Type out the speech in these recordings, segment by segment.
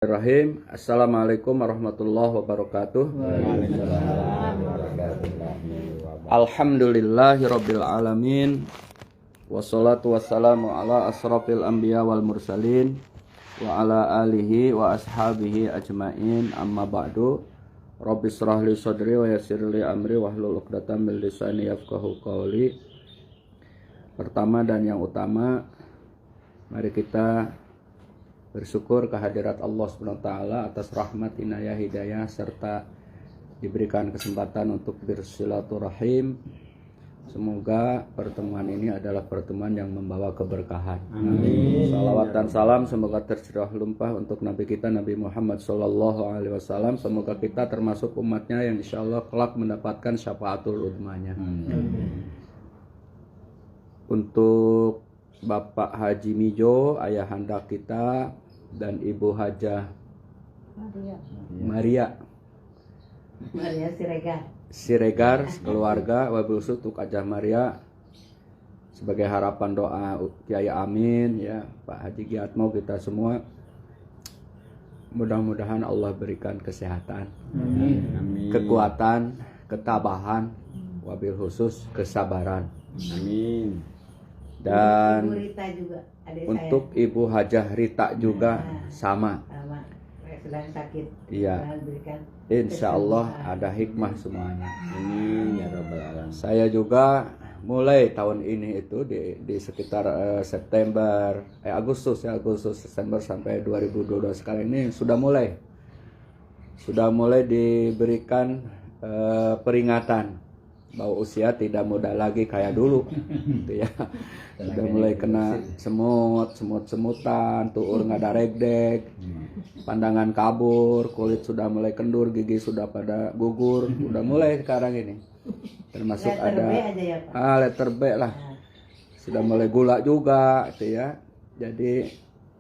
Bismillahirrahmanirrahim. Assalamualaikum warahmatullahi wabarakatuh. Alhamdulillahirabbil alamin. Wassalatu wassalamu ala asrafil anbiya wal mursalin wa ala alihi wa ashabihi ajmain. Amma ba'du. Rabbi shrah li sadri wa yassir li amri wahlul 'uqdatam min lisani yafqahu qawli. Pertama dan yang utama, mari kita bersyukur kehadirat Allah SWT atas rahmat, inayah, hidayah, serta diberikan kesempatan untuk bersilaturahim. Semoga pertemuan ini adalah pertemuan yang membawa keberkahan. Amin. Salawat dan salam semoga tercurah limpah untuk Nabi kita Nabi Muhammad SAW. Semoga kita termasuk umatnya yang insya Allah kelak mendapatkan syafaatul udmanya. Untuk Bapak Haji Mijo, ayahanda kita, dan Ibu Hajah Maria Siregar, keluarga, wabil khusus untuk Hajah Maria, sebagai harapan doa Kiai Amin, ya Pak Haji Giatmo, kita semua mudah-mudahan Allah berikan kesehatan, kekuatan, ketabahan, wabil khusus kesabaran. Amin. Dan juga, untuk saya. Ibu Hajah Rita juga sama. Sedang sakit. Iya. Insya Allah ada hikmah semuanya. Amin ya rabbal alamin. Saya juga mulai tahun ini itu di sekitar Agustus September sampai 2022 sekarang ini sudah mulai diberikan peringatan bahwa usia tidak muda lagi kayak dulu gitu ya. Sudah mulai kena semutan, tuur ngadaregdeg, pandangan kabur, kulit sudah mulai kendur, gigi sudah pada gugur, udah mulai sekarang ini. Termasuk letter ada B aja ya, Pak? Letter B lah. Sudah mulai gula juga gitu ya. Jadi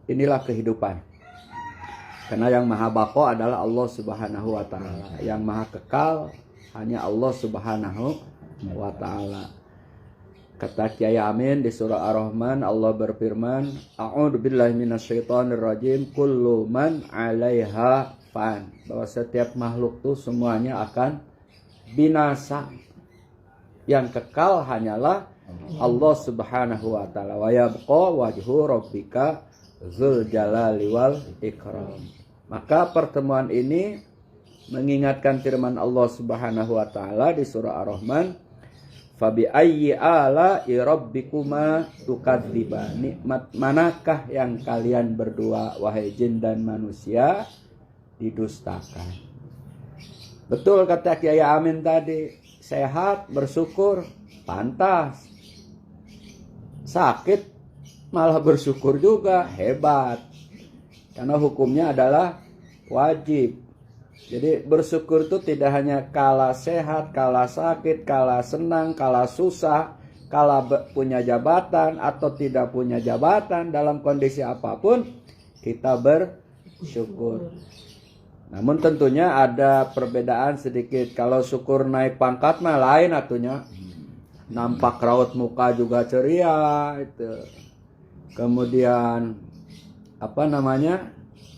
inilah kehidupan. Karena yang maha baqo adalah Allah Subhanahu wa taala. Yang maha kekal hanya Allah Subhanahu wa ta'ala. Kata Kiai Amin di surah Ar-Rahman, Allah berfirman, A'udzu billahi minasyaitonir rajim, kullu man 'alaiha fan. Bahwa setiap makhluk itu semuanya akan binasa. Yang kekal hanyalah Allah Subhanahu wa ta'ala. Wa yabqa wajhu rabbika dzul jalali wal ikram. Maka pertemuan ini mengingatkan firman Allah Subhanahu wa taala di surah Ar-Rahman, fabi ayyi ala'i rabbikuma tukadziban. Nikmat manakah yang kalian berdua wahai jin dan manusia didustakan? Betul kata Kiai Amin tadi, sehat bersyukur pantas, sakit malah bersyukur juga hebat, karena hukumnya adalah wajib. Jadi bersyukur itu tidak hanya kala sehat, kala sakit, kala senang, kala susah, kala punya jabatan atau tidak punya jabatan, dalam kondisi apapun kita bersyukur. Namun tentunya ada perbedaan sedikit. Kalau syukur naik pangkat mah lain atunya. Nampak raut muka juga ceria itu. Kemudian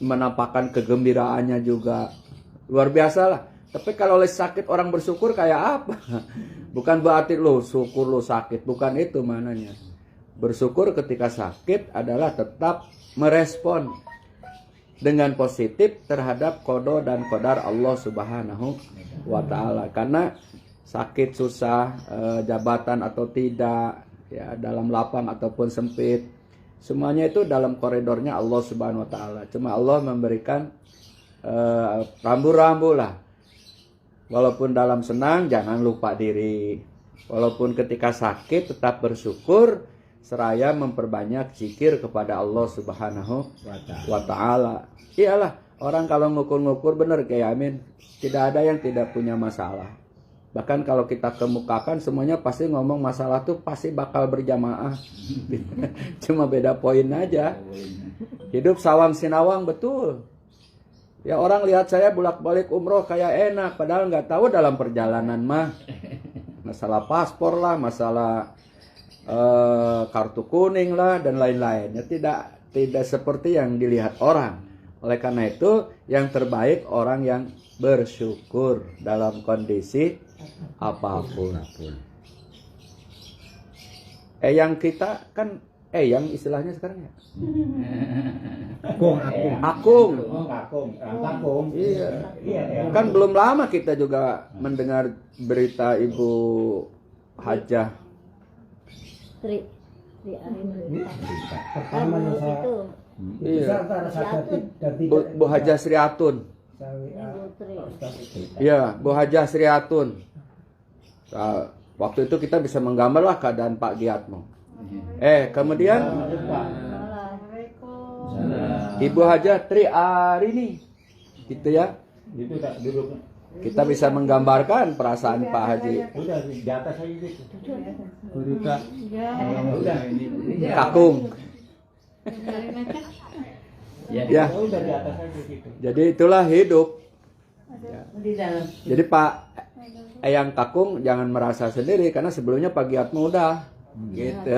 menampakkan kegembiraannya juga luar biasa lah. Tapi kalau lagi sakit orang bersyukur kayak apa? Bukan berarti lo syukur lo sakit, bukan itu mananya. Bersyukur ketika sakit adalah tetap merespon dengan positif terhadap qada dan qadar Allah Subhanahu wa taala. Karena sakit susah, jabatan atau tidak, ya dalam lapang ataupun sempit, semuanya itu dalam koridornya Allah Subhanahu wa taala. Cuma Allah memberikan rambu-rambu lah. Walaupun dalam senang jangan lupa diri. Walaupun ketika sakit tetap bersyukur seraya memperbanyak zikir kepada Allah Subhanahu wa taala. Iyalah, orang kalau ngukur-ngukur bener kayak Amin, tidak ada yang tidak punya masalah. Bahkan kalau kita kemukakan semuanya pasti ngomong masalah tuh pasti bakal berjamaah. Cuma beda poin aja. Hidup sawang sinawang betul. Ya orang lihat saya bolak-balik umroh kayak enak, padahal nggak tahu dalam perjalanan mah masalah paspor lah, masalah kartu kuning lah dan lain-lain. Ya tidak seperti yang dilihat orang. Oleh karena itu, yang terbaik orang yang bersyukur dalam kondisi apapun. Eyang kita kan eyang istilahnya sekarang ya. Akung. Iya. Kan belum lama kita juga mendengar berita Ibu Hajah Tri Pertama yang saya itu Iya. Bu Hajah Sri Atun. Ibu Tri. Iya, Bu Hajah Sri Atun. Nah, waktu itu kita bisa menggambar lah keadaan Pak Giatmo. Kemudian Ibu Hajah Tri Arini, gitu ya. Gitu tak duduk. Kita bisa menggambarkan perasaan Pak Haji Udah di atas aja gitu. Udah. Udah ini. Kakung. Ya. Udah di atas aja gitu. Jadi itulah hidup. Di dalam. Jadi Pak Eyang Kakung jangan merasa sendiri karena sebelumnya Pak Giatmo udah gitu.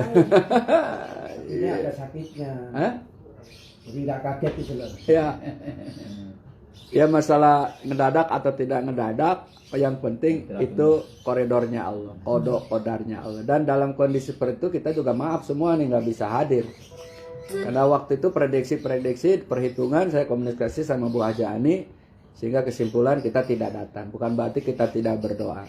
Ini ada sakitnya. Hah? Jadi tidak kaget itu loh. Ya. Ya masalah ngedadak atau tidak ngedadak, yang penting itu koridornya Allah, kodarnya Allah. Dan dalam kondisi seperti itu kita juga maaf semua nih nggak bisa hadir. Karena waktu itu prediksi perhitungan saya komunikasi sama Bu Haja Ani sehingga kesimpulan kita tidak datang. Bukan berarti kita tidak berdoa.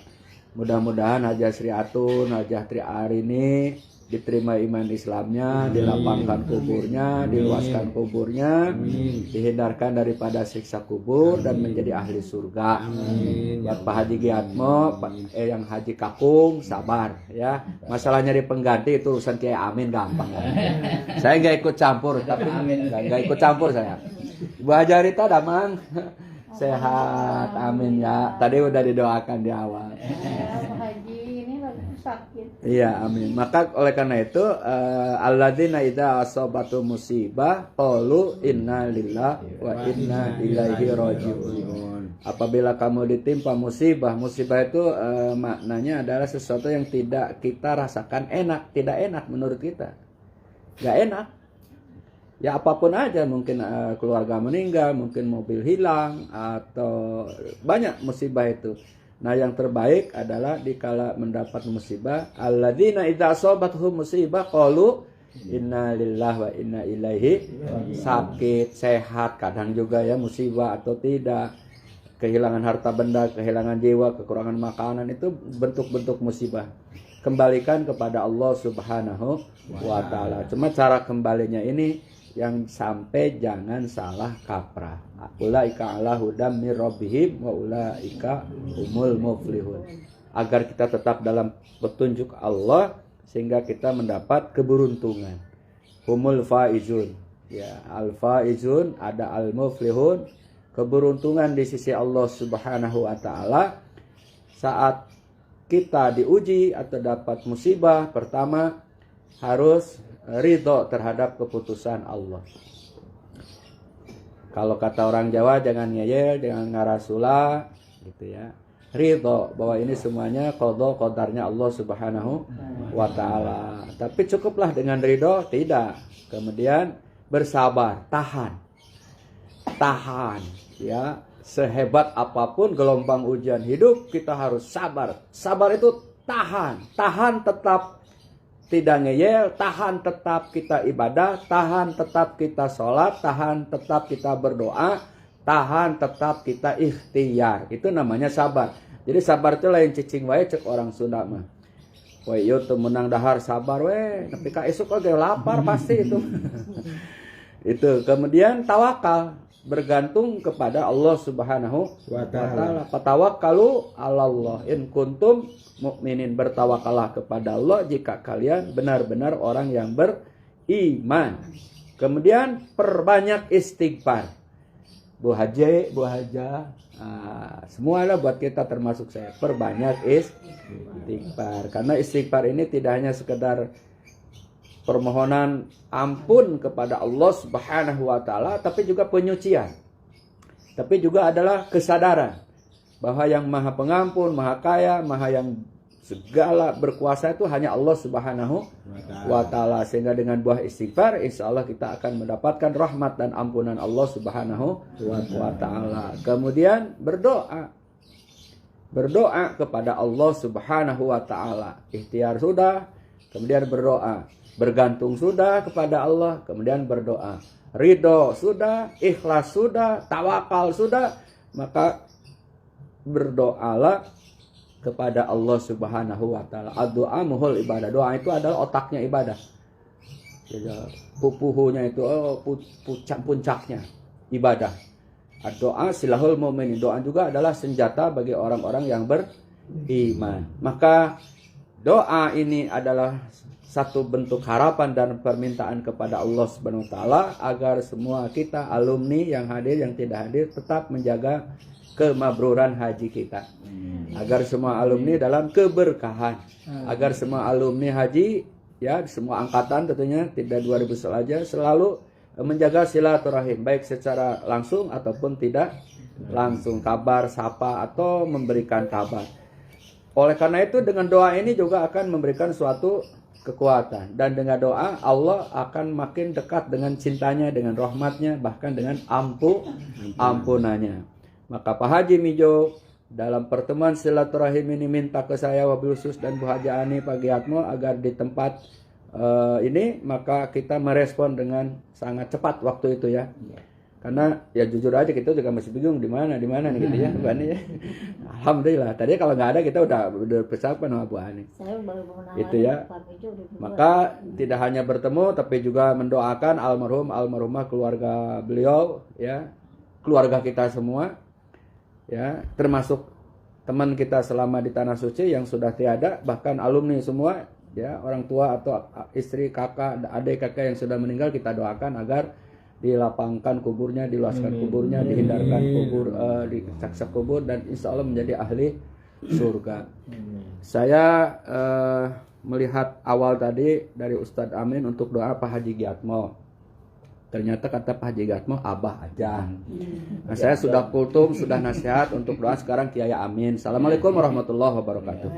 Mudah-mudahan Hajah Sri Atun, Hajah Tri Arini diterima iman Islamnya, dilapangkan kuburnya, diluaskan kuburnya, dihindarkan daripada siksa kubur dan menjadi ahli surga. Buat Pak Haji Giatmo, yang Haji Kakung, sabar ya. Masalahnya di pengganti itu urusan Kiai Amin gampang. Saya nggak ikut campur, tapi nggak ikut campur saya. Bu Haja Rita damang sehat, amin ya. Tadi udah didoakan di awal. Pak Haji ini lagi sakit. Iya, amin. Maka oleh karena itu alladzina idza asabatu musibah qalu inna lillahi wa inna ilaihi rajiun. Apabila kamu ditimpa musibah itu maknanya adalah sesuatu yang tidak kita rasakan enak, tidak enak menurut kita. Gak enak. Ya apapun aja, mungkin keluarga meninggal, mungkin mobil hilang atau banyak musibah itu. Nah, yang terbaik adalah dikala mendapat musibah, alladzina idza asabatuhum musibah qalu inna lillahi wa inna ilaihi. Sakit, sehat, kadang juga ya musibah atau tidak, kehilangan harta benda, kehilangan jiwa, kekurangan makanan, itu bentuk-bentuk musibah. Kembalikan kepada Allah Subhanahu wa taala. Cuma cara kembalinya ini yang sampai jangan salah kaprah. Ulaika ala hudam mir rabbihim wa ulaika humul muflihun. Agar kita tetap dalam petunjuk Allah sehingga kita mendapat keberuntungan. Humul faizun. Ya, al faizun, ada al muflihun. Keberuntungan di sisi Allah Subhanahu wa taala saat kita diuji atau dapat musibah, pertama harus ridho terhadap keputusan Allah. Kalau kata orang Jawa, jangan ngeyel, jangan ngarasula, gitu ya. Ridho bahwa ini semuanya qada qadarnya Allah Subhanahu wa taala. Tapi cukuplah dengan ridho? Tidak. Kemudian bersabar, tahan, ya. Sehebat apapun gelombang ujian hidup, kita harus sabar. Sabar itu tahan tetap tidak ngeyel, tahan tetap kita ibadah, tahan tetap kita sholat, tahan tetap kita berdoa, tahan tetap kita ikhtiar. Itu namanya sabar. Jadi sabar itu lain cicing wae cek orang Sunda mah. Wah iya tuh menang dahar sabar weh, tapi ka esuk oge lapar pasti itu. Itu. Kemudian tawakal, bergantung kepada Allah Subhanahu wa taala. Fatawakkalu 'alallah in kuntum mukminin. Bertawakallah kepada Allah jika kalian benar-benar orang yang beriman. Kemudian perbanyak istighfar. Bu Haja, semuanya buat kita termasuk saya. Perbanyak istighfar. Karena istighfar ini tidak hanya sekedar permohonan ampun kepada Allah Subhanahu wa taala, tapi juga penyucian. Tapi juga adalah kesadaran bahwa yang Maha Pengampun, Maha Kaya, Maha yang segala berkuasa itu hanya Allah Subhanahu wa Ta'ala. Sehingga dengan buah istighfar, insya Allah kita akan mendapatkan rahmat dan ampunan Allah Subhanahu wa Ta'ala. Kemudian berdoa kepada Allah Subhanahu wa Ta'ala. Ikhtiar sudah, kemudian berdoa. Bergantung sudah kepada Allah, kemudian berdoa. Ridho sudah, ikhlas sudah, tawakal sudah, maka berdoalah kepada Allah Subhanahu wa Ta'ala. Doa muhul ibadah. Doa itu adalah otaknya ibadah. Pupuhunya itu puncaknya ibadah. Doa silahul mu'min. Doa juga adalah senjata bagi orang-orang yang beriman. Maka doa ini adalah satu bentuk harapan dan permintaan kepada Allah Subhanahu wa Ta'ala agar semua kita alumni yang hadir yang tidak hadir tetap menjaga kemabruran haji kita, agar semua alumni dalam keberkahan, agar semua alumni haji ya semua angkatan tentunya tidak 2000 saja selalu menjaga silaturahim baik secara langsung ataupun tidak langsung, kabar, sapa atau memberikan kabar. Oleh karena itu dengan doa ini juga akan memberikan suatu kekuatan, dan dengan doa Allah akan makin dekat dengan cintanya, dengan rahmatnya, bahkan dengan ampunannya. Maka Pak Haji Mijo dalam pertemuan silaturahim ini minta ke saya wabil khusus dan Bu Haji Ani Pak Giatmo agar di tempat ini maka kita merespon dengan sangat cepat waktu itu ya. Karena ya jujur aja kita juga masih bingung di mana nih gitu ya Bu Ani ya. Alhamdulillah tadi kalau nggak ada kita udah persiapan sama Bu Ani. Saya baru menawari Itu ya. Pak Mijo udah duluan. Maka tidak hanya bertemu tapi juga mendoakan almarhumah keluarga beliau ya, keluarga kita semua. Ya, termasuk teman kita selama di Tanah Suci yang sudah tiada, bahkan alumni semua, ya, orang tua atau istri, kakak, adik kakak yang sudah meninggal kita doakan agar dilapangkan kuburnya, diluaskan kuburnya, dihindarkan kubur, dicaksak kubur dan insya Allah menjadi ahli surga. Saya melihat awal tadi dari Ustadz Amin untuk doa Pak Haji Giatmo. Ternyata kata Pak Haji Giatmo abah aja. Nah, saya sudah kultum, sudah nasihat untuk doa, sekarang Kiai Amin. Assalamualaikum warahmatullahi wabarakatuh.